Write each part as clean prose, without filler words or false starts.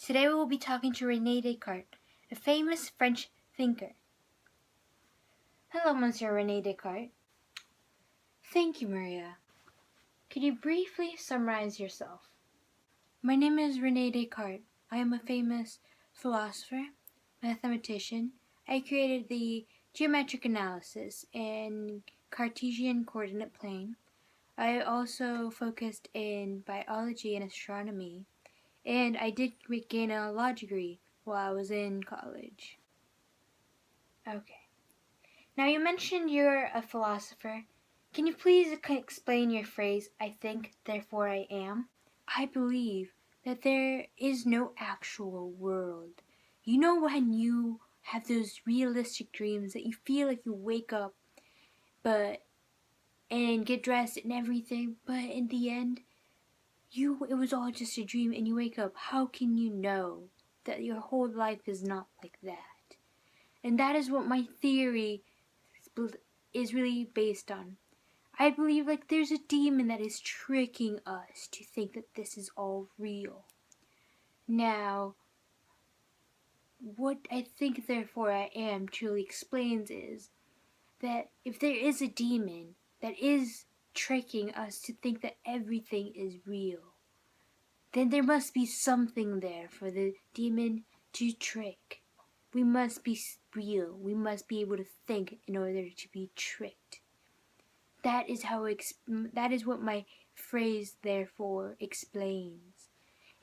Today we will be talking to René Descartes, a famous French thinker. Hello, Monsieur René Descartes. Thank you, Maria. Could you briefly summarize yourself? My name is René Descartes. I am a famous philosopher, mathematician. I created the geometric analysis in Cartesian coordinate plane. I also focused in biology and astronomy, and I did gain a law degree while I was in college. Okay. Now you mentioned you're a philosopher. Can you please explain your phrase, I think, therefore I am? I believe that there is no actual world. You know when you have those realistic dreams that you feel like you wake up and get dressed and everything, but in the end it was all just a dream and you wake up. How can you know that your whole life is not like that? And that is what my theory is really based on. I believe like there's a demon that is tricking us to think that this is all real. Now, what I think therefore I am truly explains is that if there is a demon that is tricking us to think that everything is real, then there must be something there for the demon to trick. We must be real. We must be able to think in order to be tricked. That is what my phrase therefore explains.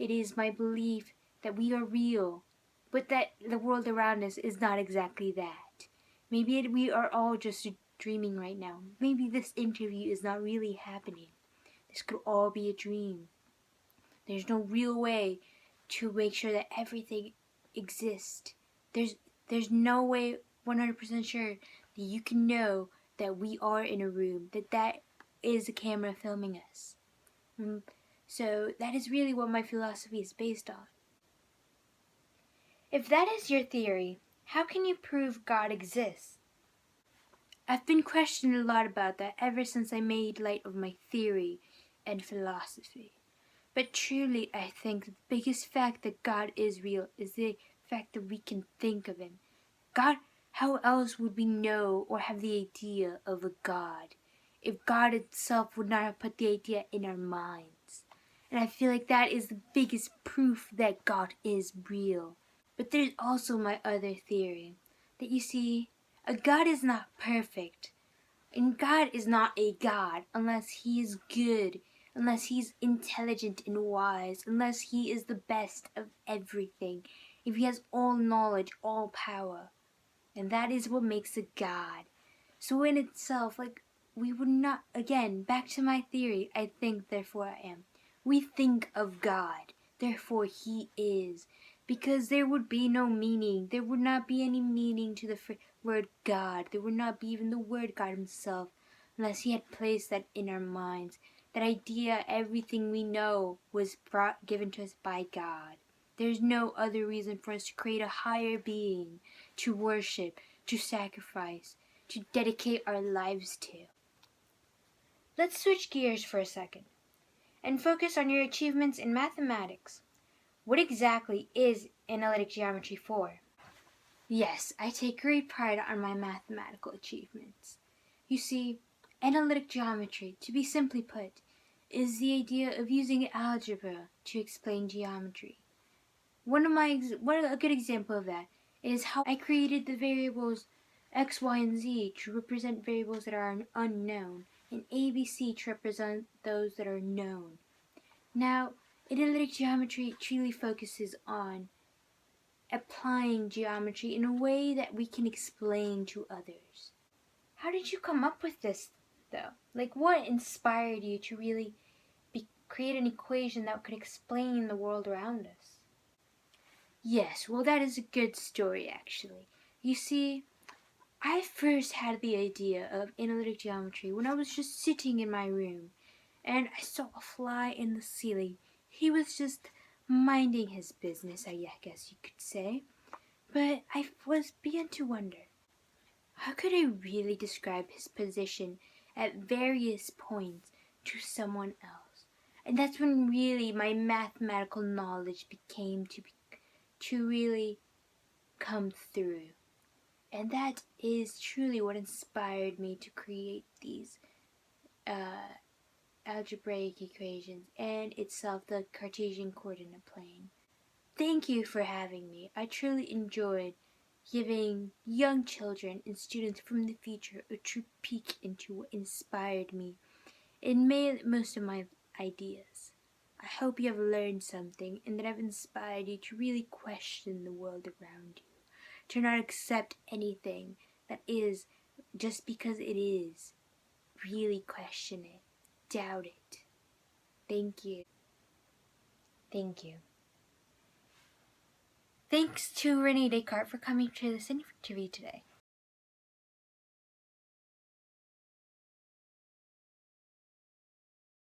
It is my belief that we are real, but that the world around us is not exactly that. Maybe we are all just dreaming right now. Maybe this interview is not really happening. This could all be a dream. There's no real way to make sure that everything exists. There's no way 100% sure that you can know that we are in a room, that is a camera filming us. So that is really what my philosophy is based on. If that is your theory, how can you prove God exists? I've been questioned a lot about that ever since I made light of my theory and philosophy. But truly, I think the biggest fact that God is real is the fact that we can think of Him. God, how else would we know or have the idea of a God if God itself would not have put the idea in our minds? And I feel like that is the biggest proof that God is real. But there's also my other theory, that you see, a God is not perfect. And God is not a God unless He is good, unless He's intelligent and wise, unless He is the best of everything, if He has all knowledge, all power. And that is what makes a God. So in itself, we would not, again, back to my theory, I think, therefore I am. We think of God, therefore He is. Because there would be no meaning. There would not be any meaning to the word God. There would not be even the word God Himself unless He had placed that in our minds. That idea, everything we know, was given to us by God. There's no other reason for us to create a higher being, to worship, to sacrifice, to dedicate our lives to. Let's switch gears for a second and focus on your achievements in mathematics. What exactly is analytic geometry for? Yes, I take great pride on my mathematical achievements. You see, analytic geometry, to be simply put, is the idea of using algebra to explain geometry. A good example of that is how I created the variables x, y, and z to represent variables that are unknown, and a, b, c to represent those that are known. Now, analytic geometry truly focuses on applying geometry in a way that we can explain to others. How did you come up with this, though? What inspired you to really create an equation that could explain the world around us? Yes, well, that is a good story, actually. You see, I first had the idea of analytic geometry when I was just sitting in my room, and I saw a fly in the ceiling. He was just minding his business, I guess you could say. But I began to wonder, how could I really describe his position at various points to someone else? And that's when really my mathematical knowledge to really come through. And that is truly what inspired me to create these algebraic equations and itself the Cartesian coordinate plane. Thank you for having me. I truly enjoyed giving young children and students from the future a true peek into what inspired me and made most of my ideas. I hope you have learned something and that I've inspired you to really question the world around you, to not accept anything that is just because it is. Really question it, doubt it. Thank you. Thank you. Thanks to René Descartes for coming to this interview today.